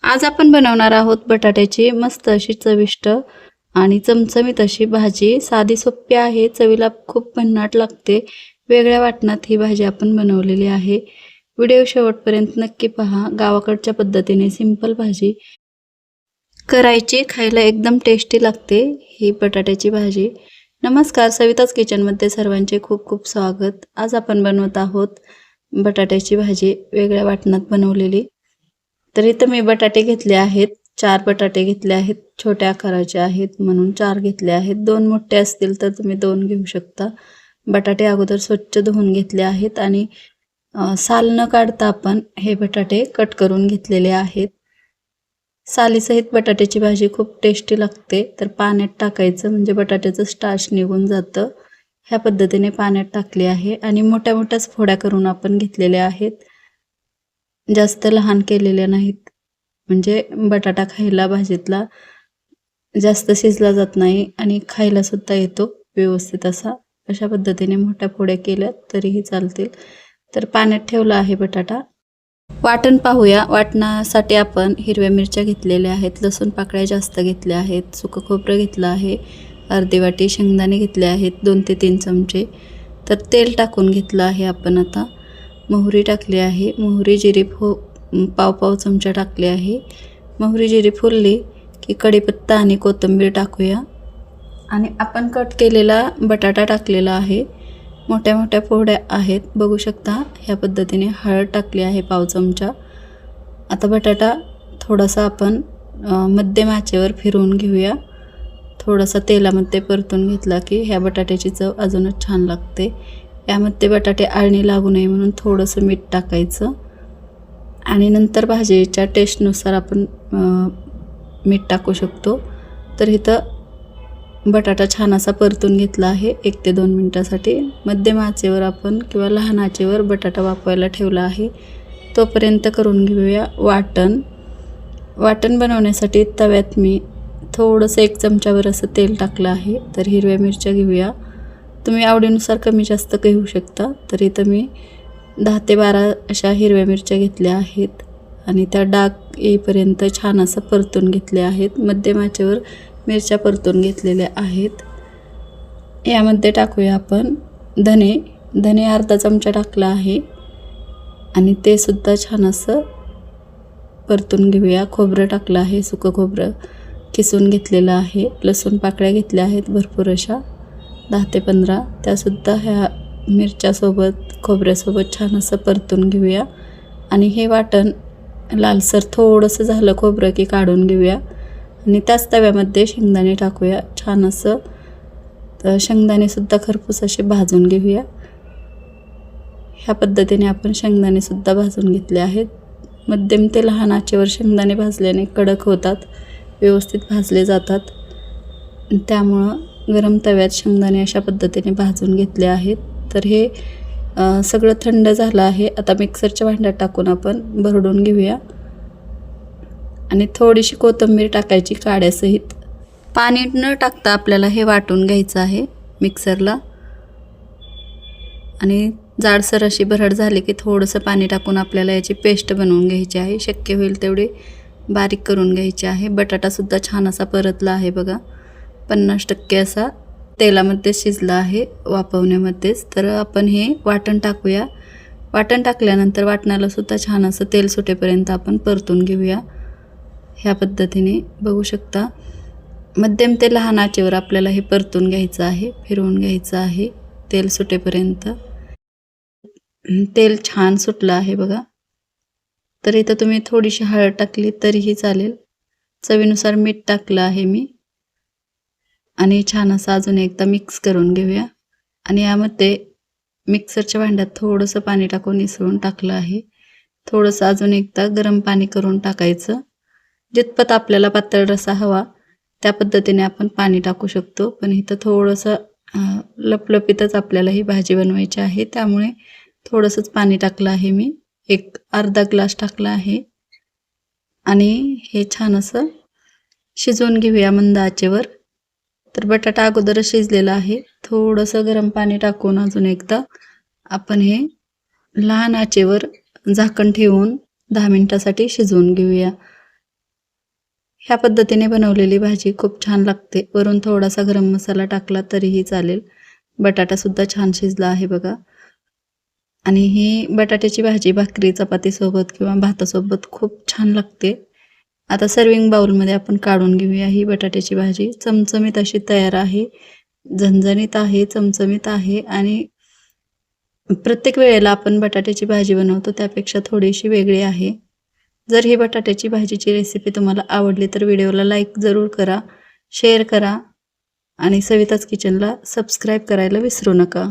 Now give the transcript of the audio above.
आज आपण बनवणार आहोत बटाट्याची मस्त अशी चविष्ट आणि चमचमीत अशी भाजी। साधी सोपी आहे, चवीला खूप भन्नाट लागते। वेगळ्या वाटणात ही भाजी आपण बनवलेली आहे। व्हिडिओ शेवटपर्यंत नक्की पहा। गावाकडच्या पद्धतीने सिंपल भाजी करायची, खायला एकदम टेस्टी लागते ही बटाट्याची भाजी। नमस्कार, सविताज किचनमध्ये सर्वांचे खूप खूप स्वागत। आज आपण बनवत आहोत बटाट्याची भाजी वेगळ्या वाटणात बनवलेली। तर इथं मी बटाटे घेतले आहेत, 4 बटाटे घेतले आहेत। छोट्या आकाराचे आहेत म्हणून 4 घेतले आहेत। 2 मोठे असतील तर तुम्ही 2 घेऊ शकता। बटाटे अगोदर स्वच्छ धुवून घेतले आहेत आणि साल न काढता आपण हे बटाटे कट करून घेतलेले आहेत। सालीसहित बटाट्याची भाजी खूप टेस्टी लागते। तर पाण्यात टाकायचं म्हणजे बटाट्याचं स्टार्च निघून जातं। ह्या पद्धतीने पाण्यात टाकले आहे आणि मोठ्या मोठ्याच फोड्या करून आपण घेतलेल्या आहेत, जास्त लहान केलेल्या नाहीत। म्हणजे बटाटा खायला भाजीतला जास्त शिजला जात नाही आणि खायला सुद्धा येतो व्यवस्थित असा। अशा पद्धतीने मोठ्या फोड्या केल्या तरीही चालतील। तर पाण्यात ठेवला आहे बटाटा। वाटण पाहूया। वाटणासाठी आपण हिरव्या मिरच्या घेतलेल्या आहेत, लसूण पाकळ्या जास्त घेतल्या आहेत, सुकं खोबरं घेतलं आहे, अर्धी वाटी शेंगदाणे घेतले आहेत, 2 ते 3 चमचे। तर तेल टाकून घेतलं आहे आपण आता। मोहरी टाकली आहे, मोहरी जिरे पाव चमचा टाकले आहे। मोहरी जिरे फुलली की कढीपत्ता आणि कोथिंबीर टाकूया आणि आपण कट केलेला बटाटा टाकलेला आहे। मोठ्या मोठ्या फोड्या आहेत, बघू शकता। ह्या पद्धतीने हळद टाकली आहे पाव चमचा। आता बटाटा थोडासा आपण मध्यम आचेवर फिरवून घेऊया। थोडासा तेलामध्ये परतून घेतला की ह्या बटाट्याची चव अजूनच छान लागते। यामध्ये बटाटे आळणी लागू नये म्हणून थोडंसं मीठ टाकायचं आणि नंतर भाजीच्या टेस्टनुसार आपण मीठ टाकू शकतो। तर इथं बटाटा छान असा परतून घेतला आहे 1 ते 2 मिनिटासाठी। मध्यम आचेवर आपण किंवा लहान आचेवर बटाटा वाफवायला ठेवला आहे। तोपर्यंत करून घेऊया वाटण। वाटण बनवण्यासाठी तव्यात मी थोडंसं 1 चमचावर असं तेल टाकलं आहे। तर हिरव्या मिरच्या घेऊया, तुम्ही आवडीनुसार कमी जास्त घेऊ शकता। तर इथं मी 10 ते 12 अशा हिरव्या मिरच्या घेतल्या आहेत आणि त्या डाग येईपर्यंत छान असं परतून घेतले आहेत। मध्यम आचेवर मिरच्या परतून घेतलेल्या आहेत। यामध्ये टाकूया आपण धने अर्धा चमचा टाकला आहे आणि ते सुद्धा छान असं परतून घेऊया। खोबरं टाकलं आहे, सुकं खोबरं किसून घेतलेलं आहे। लसूण पाकळ्या घेतल्या आहेत भरपूर अशा 10 ते 15, त्यासुद्धा ह्या मिरच्यासोबत खोबऱ्यासोबत छान असं परतून घेऊया आणि हे वाटण लालसर थोडंसं झालं खोबरं की काढून घेऊया आणि त्याच तव्यामध्ये शेंगदाणे टाकूया। छान असं तर शेंगदाणेसुद्धा खरपूस असे भाजून घेऊया। ह्या पद्धतीने आपण शेंगदाणेसुद्धा भाजून घेतले आहेत। मध्यम ते लहान आचेवर शेंगदाणे भाजल्याने कडक होतात, व्यवस्थित भाजले जातात। त्यामुळं गरम तव्यात शेंगदाणे अशा पद्धतीने भाजून घेतले आहेत। तर हे सगळं थंड झालं आहे। आता मिक्सरच्या भांड्यात टाकून आपण भरडून घेऊया आणि थोडीशी कोथिंबीर टाकायची काड्यासहित। पाणी न टाकता आपल्याला हे वाटून घ्यायचं आहे मिक्सरला आणि जाडसर अशी भरड झाली की थोडंसं पाणी टाकून आपल्याला याची पेस्ट बनवून घ्यायची आहे। शक्य होईल तेवढे बारीक करून घ्यायचे आहे। बटाटासुद्धा छान असा परतला आहे बघा, 50% असा तेलामध्ये शिजला आहे वाफवण्यामध्येच। तर आपण हे वाटण टाकूया। वाटण टाकल्यानंतर वाटणाला सुद्धा छान असं तेल सुटेपर्यंत आपण परतून घेऊया। ह्या पद्धतीने बघू शकता, मध्यम ते लहान आचेवर आपल्याला हे परतून घ्यायचं आहे, फिरवून घ्यायचं आहे तेल सुटेपर्यंत। तेल छान सुटलं आहे बघा। तर इथं तुम्ही थोडीशी हळद टाकली तरीही चालेल। चवीनुसार मीठ टाकलं आहे मी आणि छान असं अजून एकदा मिक्स करून घेऊया आणि यामध्ये मिक्सरच्या भांड्यात थोडंसं पाणी टाकून मिसळून टाकलं आहे। थोडंसं अजून एकदा गरम पाणी करून टाकायचं। जितपत आपल्याला पातळ रस्सा हवा त्या पद्धतीने आपण पाणी टाकू शकतो, पण इथं थोडंसं लपलपीतच आपल्याला ही भाजी बनवायची आहे, त्यामुळे थोडंसंच पाणी टाकलं आहे मी। अर्धा ग्लास टाकला आहे आणि हे छान असं शिजवून घेऊया मंद आचेवर। तर बटाटा अगोदरच शिजलेला आहे। थोडंसं गरम पाणी टाकून अजून एकदा आपण हे लहान आचेवर झाकण ठेवून 10 मिनिटासाठी शिजवून घेऊया। ह्या पद्धतीने बनवलेली भाजी खूप छान लागते. वरून थोडासा गरम मसाला टाकला तरीही चालेल. बटाटासुद्धा छान शिजला आहे बघा. आणि ही बटाट्याची भाजी भाकरी चपातीसोबत किंवा भातासोबत खूप छान लागते. आता सर्विंग बाउलमध्ये आपण काढून घेऊया ही बटाट्याची भाजी. चमचमीत अशी तयार आहे. झणझणीत आहे, चमचमीत आहे आणि प्रत्येक वेळेला आपण बटाट्याची भाजी बनवतो त्यापेक्षा थोडीशी वेगळी आहे. जर ही बटाट्याची भाजीची रेसिपी तुम्हाला आवडली तर व्हिडिओला लाईक जरूर करा, शेअर करा आणि सविताज किचनला सबस्क्राईब करायला विसरू नका.